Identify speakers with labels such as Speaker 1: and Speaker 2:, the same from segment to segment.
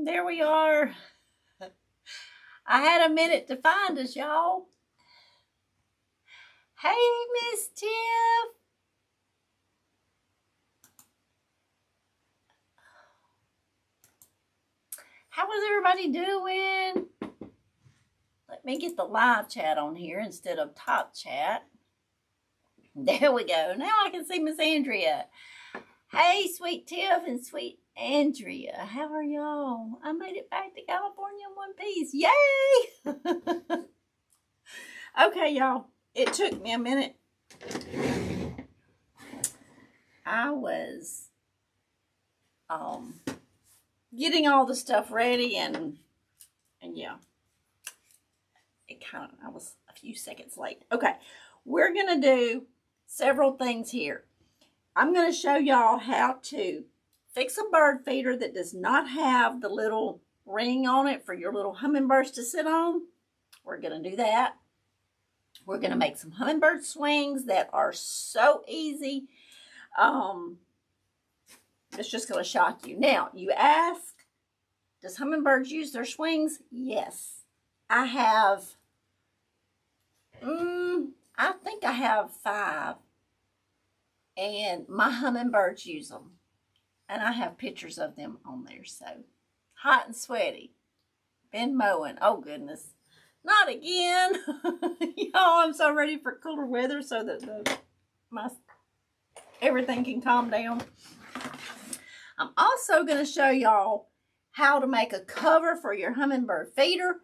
Speaker 1: There we are. I had a minute to find us, y'all. Hey, Miss Tiff. How is everybody doing? Let me get the live chat on here instead of top chat. There we go. Now I can see Miss Andrea. Hey, sweet Tiff and sweet Andrea. How are y'all? I made it back to California in one piece. Yay! Okay, y'all. It took me a minute. I was getting all the stuff ready and yeah. I was a few seconds late. Okay. We're going to do several things here. I'm going to show y'all how to fix a bird feeder that does not have the little ring on it for your little hummingbirds to sit on. We're going to do that. We're going to make some hummingbird swings that are so easy. It's just going to shock you. Now, you ask, does hummingbirds use their swings? Yes. I have, I think I have 5. And my hummingbirds use them. And I have pictures of them on there. So, hot and sweaty. Been mowing. Oh, goodness. Not again. Y'all, I'm so ready for cooler weather so that everything can calm down. I'm also going to show y'all how to make a cover for your hummingbird feeder.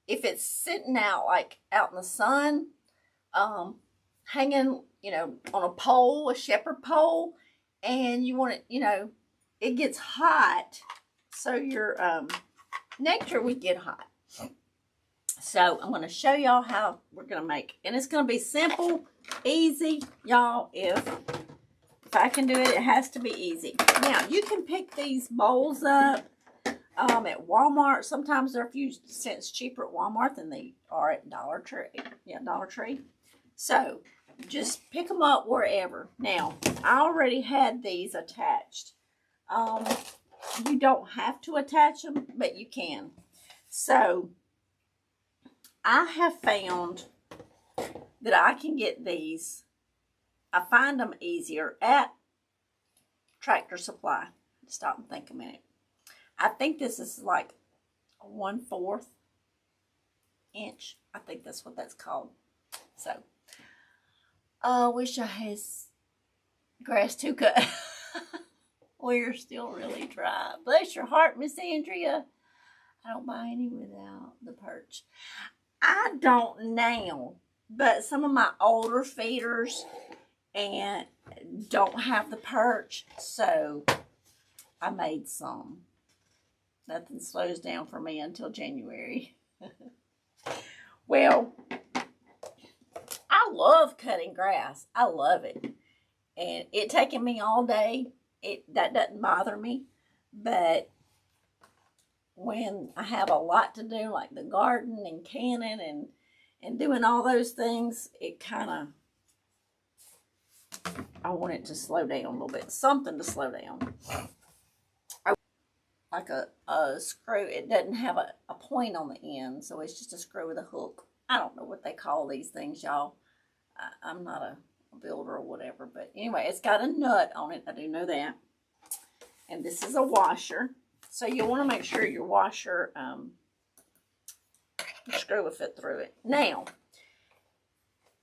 Speaker 1: If it's sitting out, like out in the sun, hanging, on a pole, a shepherd pole, and you want it, it gets hot, so your nectar would get hot. So I'm going to show y'all how we're going to make, and it's going to be simple, easy, y'all. If I can do it, it has to be easy. Now, you can pick these bowls up at Walmart. Sometimes they're a few cents cheaper at Walmart than they are at Dollar Tree. Yeah, Dollar Tree. So, just pick them up wherever. Now, I already had these attached. You don't have to attach them, but you can. So, I have found that I can get these. I find them easier at Tractor Supply. Stop and think a minute. I think this is like a 1/4 inch. I think that's what that's called. So, I wish I had grass to cut. We're still really dry. Bless your heart, Miss Andrea. I don't buy any without the perch. I don't now, but some of my older feeders and don't have the perch, so I made some. Nothing slows down for me until January. Well, I love cutting grass. I love it. And it taking me all day, that doesn't bother me. But when I have a lot to do, like the garden and canning and doing all those things, it kind of, I want it to slow down a little bit. Something to slow down. Like a screw. It doesn't have a point on the end, so it's just a screw with a hook. I don't know what they call these things, y'all. I'm not a builder or whatever, but anyway, it's got a nut on it. I do know that. And this is a washer. So you want to make sure your washer, your screw will fit through it. Now,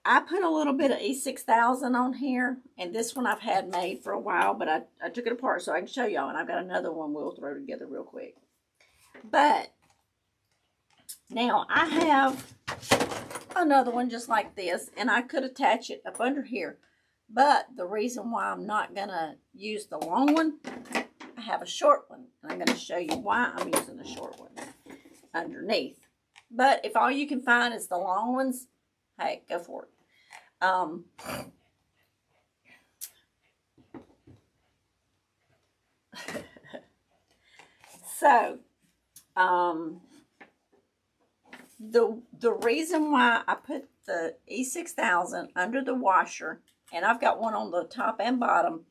Speaker 1: I put a little bit of E6000 on here, and this one I've had made for a while, but I took it apart so I can show y'all, and I've got another one we'll throw together real quick. But now I have another one just like this, and I could attach it up under here. But the reason why I'm not going to use the long one, I have a short one, and I'm going to show you why I'm using the short one underneath. But if all you can find is the long ones, hey, go for it. So, the reason why I put the E6000 under the washer, and I've got one on the top and bottom,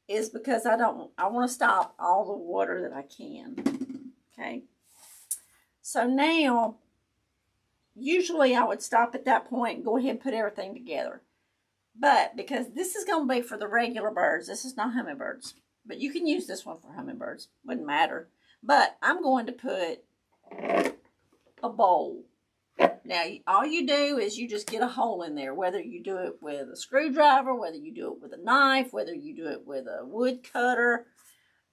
Speaker 1: is because I want to stop all the water that I can. Okay. So now, usually I would stop at that point and go ahead and put everything together. But because this is going to be for the regular birds, this is not hummingbirds. But you can use this one for hummingbirds. Wouldn't matter. But I'm going to put a bowl. Now, all you do is you just get a hole in there. Whether you do it with a screwdriver, whether you do it with a knife, whether you do it with a wood cutter.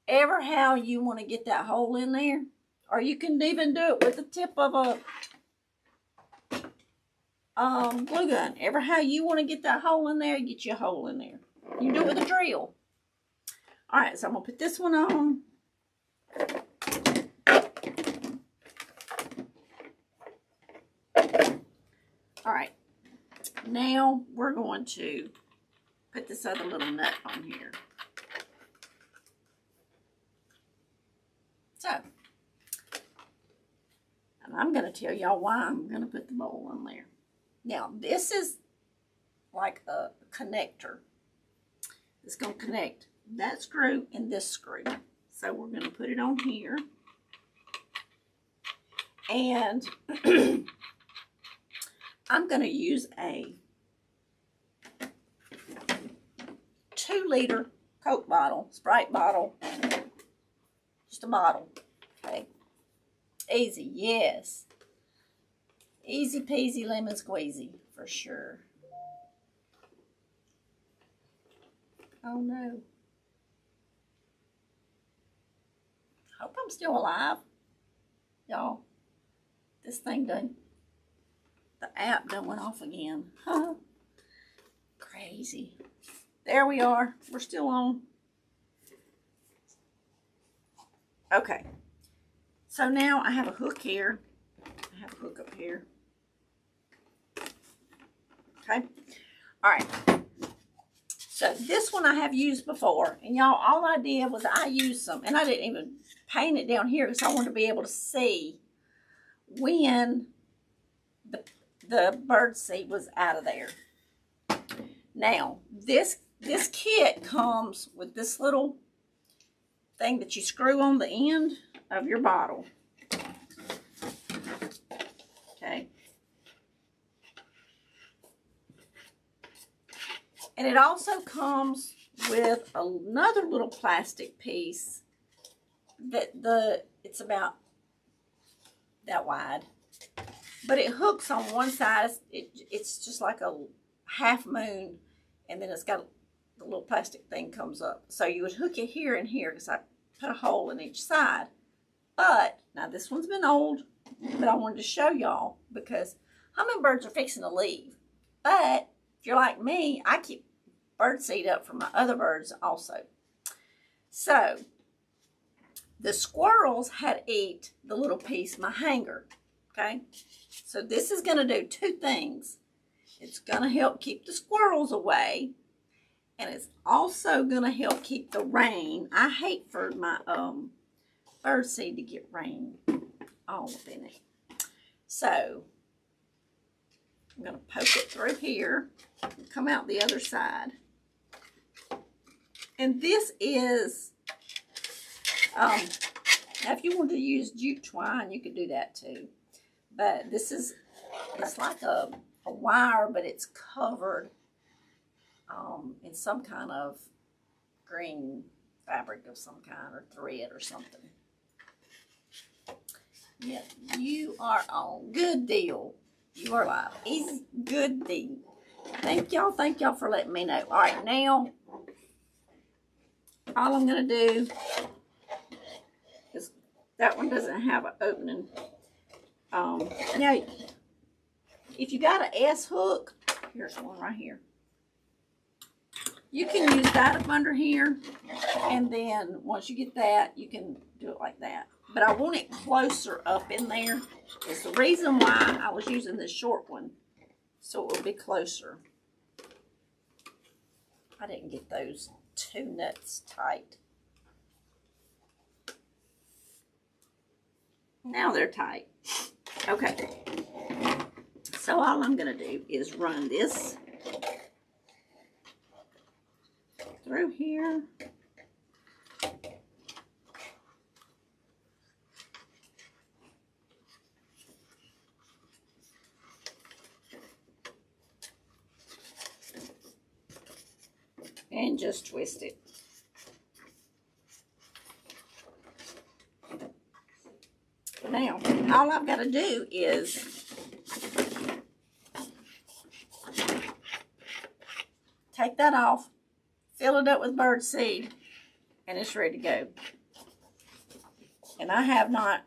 Speaker 1: Ever how you want to get that hole in there. Or you can even do it with the tip of a glue gun. Ever how you want to get that hole in there, get you a hole in there. You can do it with a drill. Alright, so I'm going to put this one on. Alright, now we're going to put this other little nut on here. So, and I'm going to tell y'all why I'm going to put the bowl on there. Now, this is like a connector. It's going to connect that screw and this screw. So we're going to put it on here. And I'm going to use a 2-liter Coke bottle, Sprite bottle. Just a bottle. Okay. Easy, yes. Easy peasy lemon squeezy, for sure. Oh no. Hope I'm still alive. Y'all, this thing done, the app done went off again. Huh? Crazy. There we are. We're still on. Okay. So now I have a hook here. I have a hook up here. Okay. All right. So this one I have used before. And y'all, all I did was I used some. And I didn't even paint it down here because I wanted to be able to see when the bird seed was out of there. Now, this kit comes with this little thing that you screw on the end of your bottle. Okay. And it also comes with another little plastic piece that it's about that wide. But it hooks on one side. It's just like a half moon, and then it's got the little plastic thing comes up. So you would hook it here and here because I put a hole in each side. But now this one's been old, but I wanted to show y'all because hummingbirds are fixing to leave. But if you're like me, I keep bird seed up for my other birds also. So the squirrels had ate the little piece, my hanger. Okay, so this is going to do two things. It's going to help keep the squirrels away, and it's also going to help keep the rain. I hate for my bird seed to get rain all up in it. So I'm going to poke it through here and come out the other side. And this is, now if you want to use jute twine, you could do that too. But this is, it's like a wire, but it's covered in some kind of green fabric of some kind, or thread or something. Yeah, you are on. Good deal. You are live. Easy, good deal. Thank y'all for letting me know. All right, now, all I'm going to do is, that one doesn't have an opening. Now, if you got an S hook, here's one right here. You can use that up under here, and then once you get that, you can do it like that. But I want it closer up in there. It's the reason why I was using this short one, so it will be closer. I didn't get those two nuts tight. Now they're tight. Okay. So all I'm going to do is run this through here. and just twist it. Now, all I've got to do is take that off, fill it up with bird seed, and it's ready to go. And I have not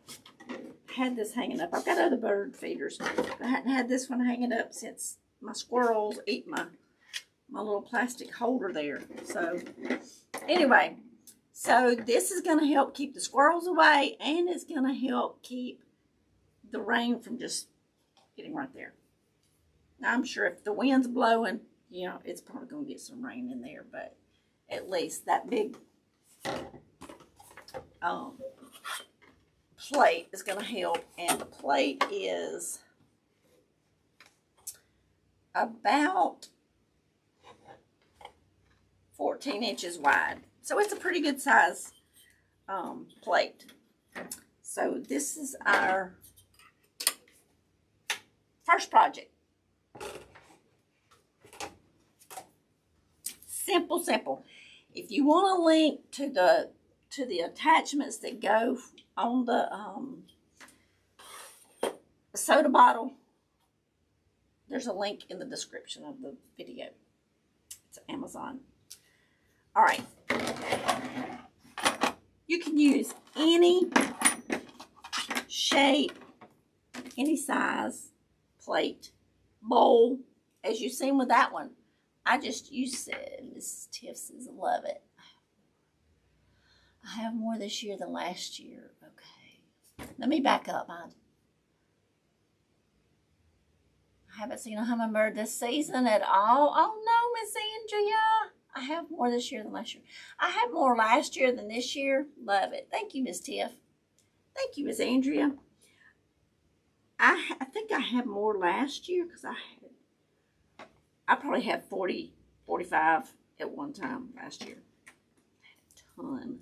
Speaker 1: had this hanging up. I've got other bird feeders. I hadn't had this one hanging up since my squirrels eat my little plastic holder there. So, anyway, so this is going to help keep the squirrels away, and it's going to help keep the rain from just getting right there. Now, I'm sure if the wind's blowing, you know, it's probably going to get some rain in there, but at least that big plate is going to help. And the plate is about 14 inches wide. So it's a pretty good size plate. So this is our first project. Simple, simple. If you want a link to the attachments that go on the soda bottle, there's a link in the description of the video. It's Amazon. All right. You can use any shape, any size plate, bowl, as you've seen with that one. I just used it. Mrs. Tiff says, I love it. I have more this year than last year. Okay. Let me back up. I haven't seen a hummingbird this season at all. Oh, no, Miss Andrea. I have more this year than last year. I had more last year than this year. Love it. Thank you, Miss Tiff. Thank you, Miss Andrea. I think I had more last year because I probably had 40, 45 at one time last year. I had a ton.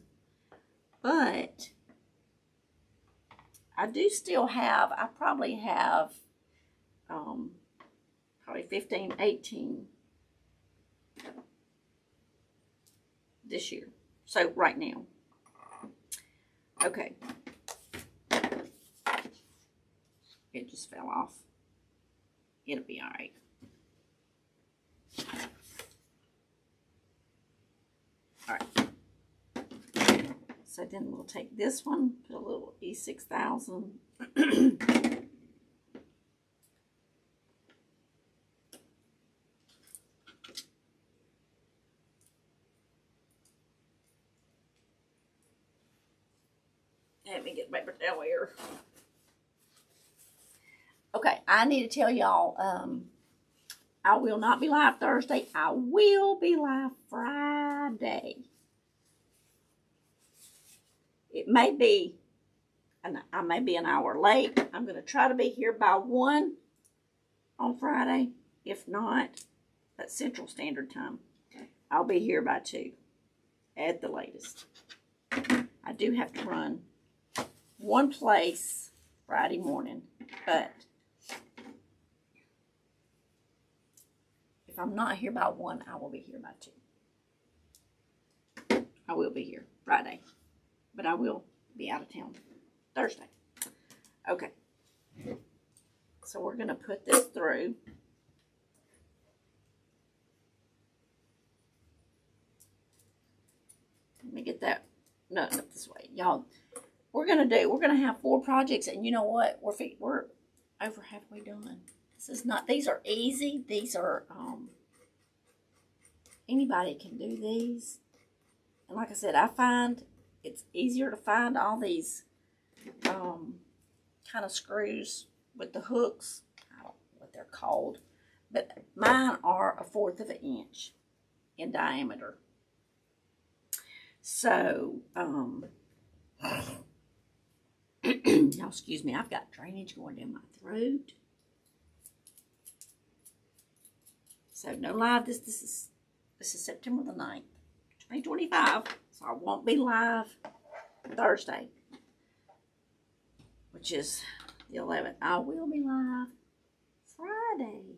Speaker 1: But I do still have, I probably have probably 15, 18 this year. So right now. Okay. It just fell off. It'll be all right. All right. So then we'll take this one, put a little E6000. Let me get paper towel here. Okay, I need to tell y'all, I will not be live Thursday. I will be live Friday. It may be, I may be an hour late. I'm going to try to be here by 1 on Friday. If not, that's Central Standard Time. I'll be here by 2 at the latest. I do have to run one place Friday morning, but if I'm not here by 1, I will be here by 2. I will be here Friday, but I will be out of town Thursday. Okay, so we're going to put this through. Let me get that nut up this way. Y'all, we're going to have 4 projects, and you know what? We're over halfway done. This is not, these are easy. These are, anybody can do these. And like I said, I find it's easier to find all these kind of screws with the hooks. I don't know what they're called. But mine are 1/4 of an inch in diameter. So, now, excuse me, I've got drainage going down my throat. So, no live. This is September the 9th, 2025. So, I won't be live Thursday, which is the 11th. I will be live Friday.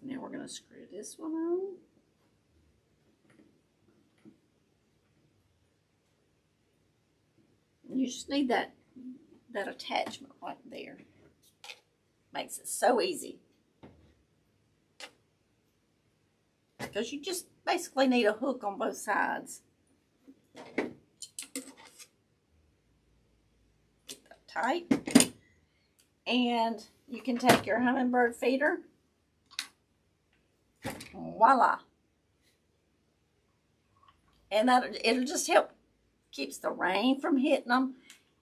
Speaker 1: Now we're going to screw this one on. You just need that attachment right there. Makes it so easy. Because you just basically need a hook on both sides. Get that tight. And you can take your hummingbird feeder. Voila. And it'll just help, keeps the rain from hitting them.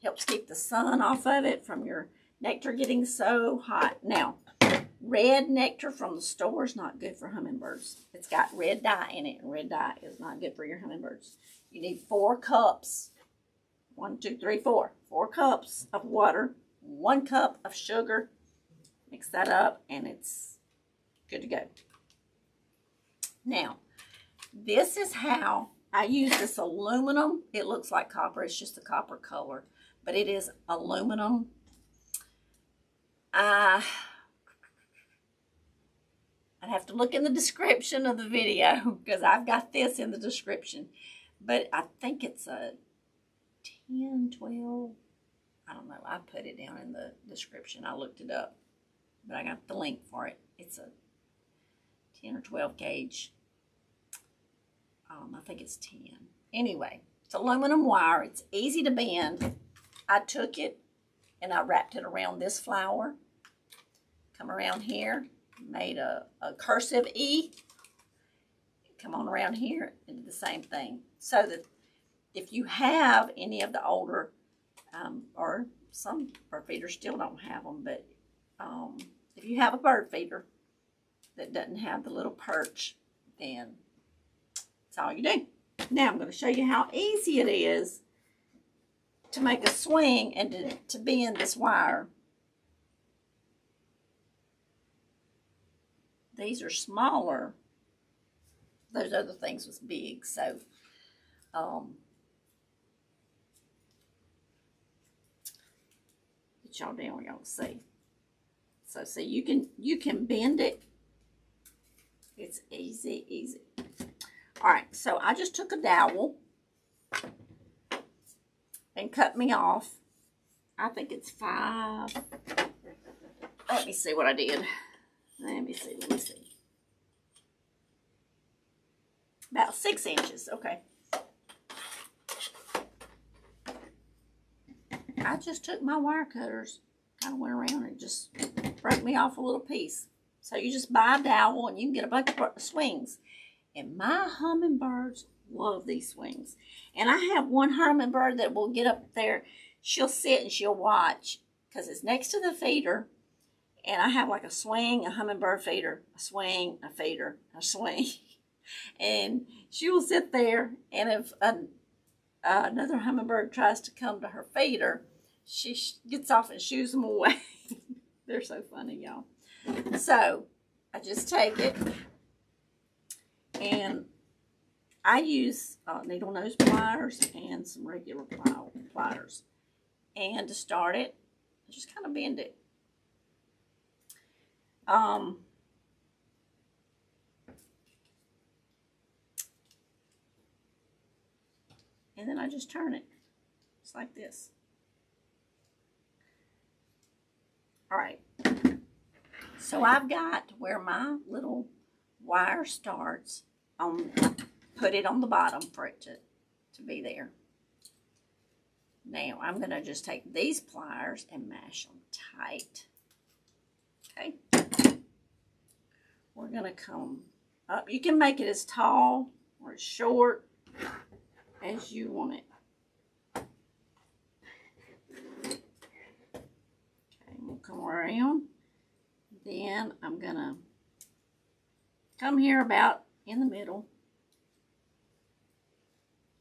Speaker 1: Helps keep the sun off of it from your nectar getting so hot. Now, red nectar from the store is not good for hummingbirds. It's got red dye in it, and red dye is not good for your hummingbirds. You need 4 cups. 1, 2, 3, 4. 4 cups of water, 1 cup of sugar. Mix that up, and it's good to go. Now, this is how I use this aluminum. It looks like copper. It's just a copper color, but it is aluminum. I'd have to look in the description of the video because I've got this in the description. But I think it's a 10, 12. I don't know. I put it down in the description. I looked it up, but I got the link for it. It's a 10 or 12 gauge. I think it's 10. Anyway, it's aluminum wire. It's easy to bend. I took it and I wrapped it around this flower. Come around here, made a cursive E. Come on around here and do the same thing. So that if you have any of the older, or some bird feeders still don't have them, but if you have a bird feeder that doesn't have the little perch, then that's all you do. Now I'm going to show you how easy it is to make a swing and to bend this wire. These are smaller. Those other things was big, so get y'all down where y'all can see. So see, you can bend it. It's easy, easy. All right, so I just took a dowel and cut me off. I think it's 5. Let me see what I did. Let me see. About 6 inches, okay. I just took my wire cutters, kind of went around and just broke me off a little piece. So you just buy a dowel and you can get a bunch of swings. And my hummingbirds love these swings. And I have one hummingbird that will get up there. She'll sit and she'll watch because it's next to the feeder. And I have like a swing, a hummingbird feeder, a swing, a feeder, a swing. And she will sit there. And if another hummingbird tries to come to her feeder, she gets off and shoos them away. They're so funny, y'all. So I just take it. And I use needle nose pliers and some regular pliers. And to start it, I just kind of bend it. And then I just turn it. Just like this. All right. So I've got where my little wire starts. Put it on the bottom for it to be there. Now I'm going to just take these pliers and mash them tight. Okay. We're going to come up. You can make it as tall or as short as you want it. Okay, we'll come around. Then I'm going to come here about in the middle.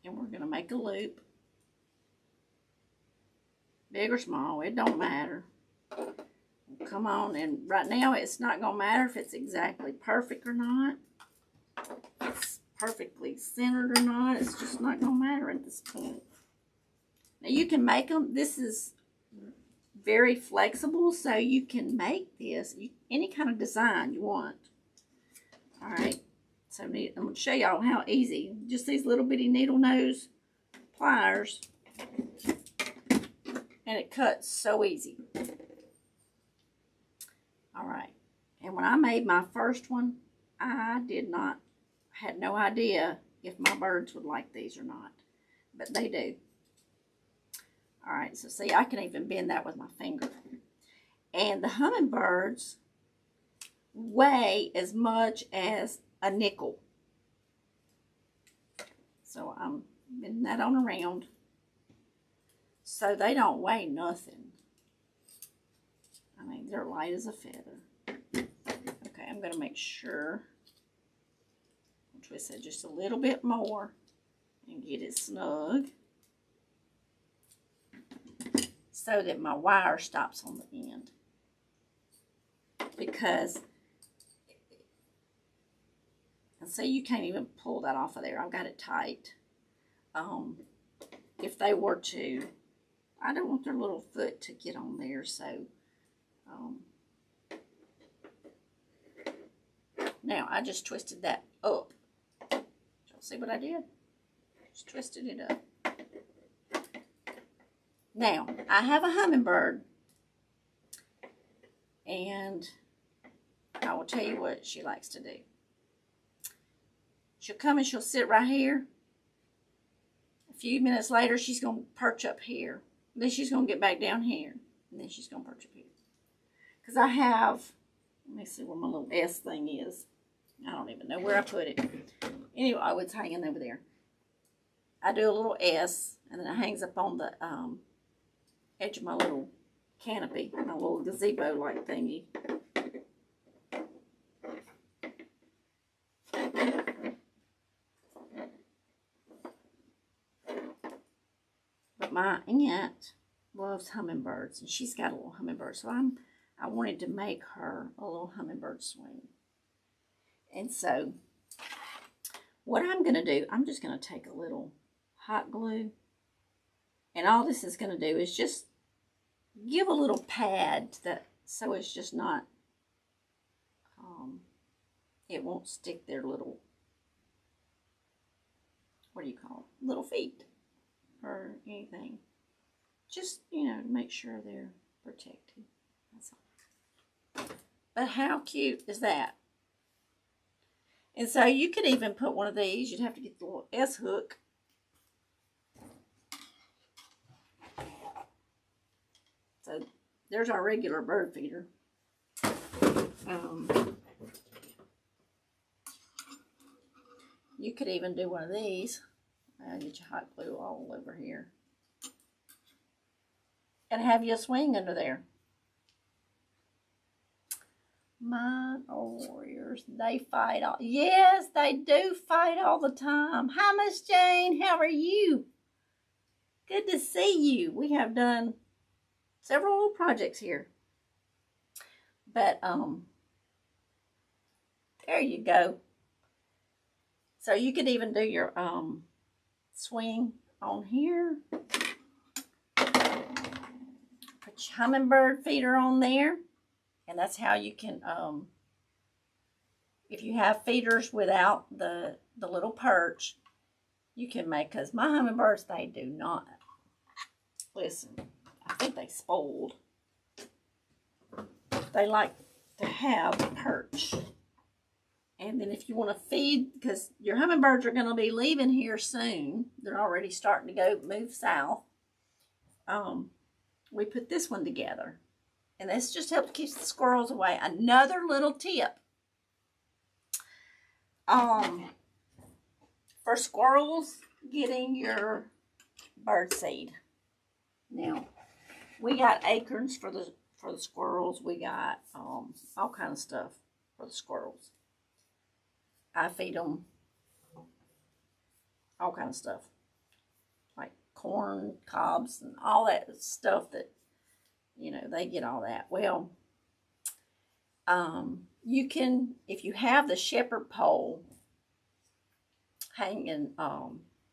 Speaker 1: And we're going to make a loop. Big or small, it don't matter. Come on, and right now it's not going to matter if it's exactly perfect or not. It's perfectly centered or not. It's just not going to matter at this point. Now you can make them. This is very flexible, so you can make this any kind of design you want. All right, so I'm going to show y'all how easy. Just these little bitty needle nose pliers, and it cuts so easy. All right, and when I made my first one, I had no idea if my birds would like these or not, but they do. All right, so see, I can even bend that with my finger. And the hummingbirds weigh as much as a nickel. So I'm bending that on around so they don't weigh nothing. I mean, they're light as a feather. Okay, I'm going to make sure. I'll twist it just a little bit more and get it snug so that my wire stops on the end. Because, and see, you can't even pull that off of there. I've got it tight. If they were to, I don't want their little foot to get on there, so now I just twisted that up. Y'all see what I did? Just twisted it up. Now, I have a hummingbird, and I will tell you what she likes to do. She'll come and she'll sit right here. A few minutes later, she's going to perch up here. Then she's going to get back down here. And then she's going to perch up here. Because I have, let me see where my little S thing is. I don't even know where I put it. Anyway, oh, it's hanging over there. I do a little S, and then it hangs up on the edge of my little canopy, my little gazebo-like thingy. But my aunt loves hummingbirds, and she's got a little hummingbird, so I wanted to make her a little hummingbird swing. And so, what I'm going to do, I'm just going to take a little hot glue, and all this is going to do is just give a little pad to that, so it's just not, it won't stick their little, what do you call it, little feet or anything. Just, you know, to make sure they're protected. That's all. But how cute is that? And so you could even put one of these. You'd have to get the little S hook. So there's our regular bird feeder. You could even do one of these. I'll get your hot glue all over here. And have you a swing under there. My warriors, they fight all. Yes, they do fight all the time. Hi, Miss Jane. How are you? Good to see you. We have done several little projects here. But, there you go. So you could even do your, swing on here. Put your hummingbird feeder on there. And that's how you can, if you have feeders without the little perch, you can make, because my hummingbirds, they do not. Listen, I think they spoiled. They like to have a perch. And then if you want to feed, because your hummingbirds are going to be leaving here soon. They're already starting to move south. We put this one together. And this just helps keep the squirrels away. Another little tip. For squirrels getting your bird seed. Now, we got acorns for the squirrels. We got all kind of stuff for the squirrels. I feed them all kind of stuff. Like corn, cobs, and all that stuff that, you know, they get all that. Well, you can, if you have the shepherd pole hanging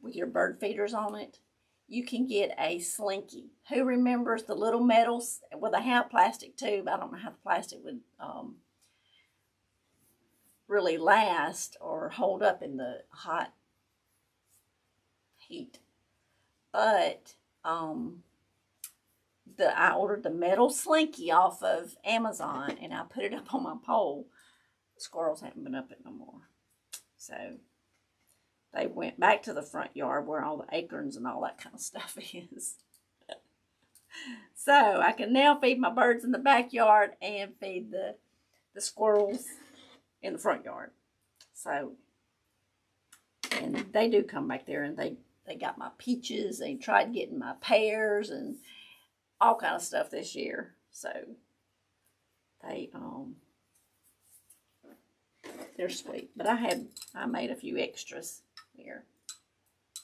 Speaker 1: with your bird feeders on it, you can get a slinky. Who remembers the little metals with a half plastic tube? I don't know how the plastic would really last or hold up in the hot heat. But I ordered the metal slinky off of Amazon, and I put it up on my pole. The squirrels haven't been up it no more. So they went back to the front yard where all the acorns and all that kind of stuff is. So I can now feed my birds in the backyard and feed the squirrels in the front yard. So, and they do come back there, and they got my peaches. They tried getting my pears and all kind of stuff this year. So they're sweet. But I made a few extras here.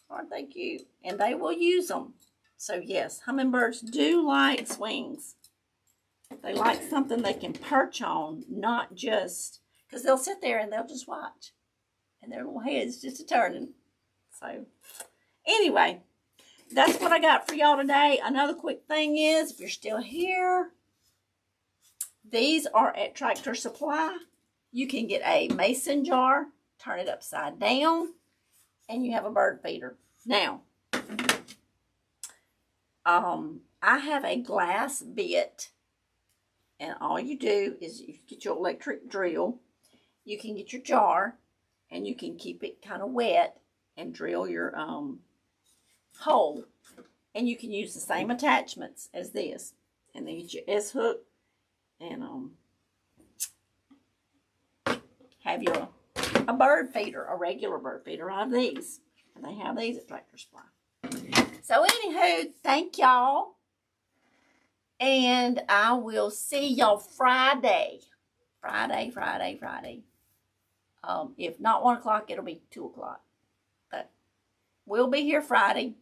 Speaker 1: Aren't they cute? And they will use them. So yes, hummingbirds do like swings. They like something they can perch on, not just, because they'll sit there and they'll just watch. And their little heads just a turning. So anyway, that's what I got for y'all today. Another quick thing is, if you're still here, these are at Tractor Supply. You can get a mason jar, turn it upside down, and you have a bird feeder. Now, I have a glass bit, and all you do is you get your electric drill. You can get your jar, and you can keep it kind of wet and drill your hole. And you can use the same attachments as this. And then get your S-hook and have a bird feeder, a regular bird feeder out of these. And they have these at Tractor Supply. So anywho, thank y'all. And I will see y'all Friday. Friday. If not 1 o'clock, it'll be 2 o'clock. But we'll be here Friday.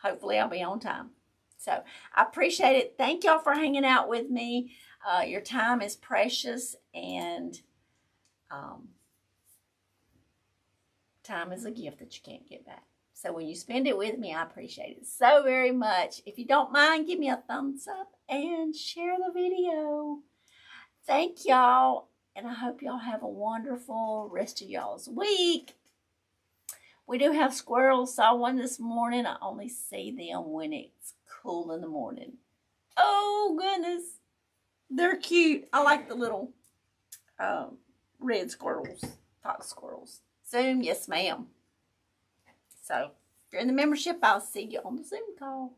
Speaker 1: Hopefully I'll be on time. So I appreciate it. Thank y'all for hanging out with me. Your time is precious, and time is a gift that you can't get back. So when you spend it with me, I appreciate it so very much. If you don't mind, give me a thumbs up and share the video. Thank y'all, and I hope y'all have a wonderful rest of y'all's week. We do have squirrels. Saw one this morning. I only see them when it's cool in the morning. Oh, goodness. They're cute. I like the little red squirrels, fox squirrels. Zoom, yes, ma'am. So, if you're in the membership, I'll see you on the Zoom call.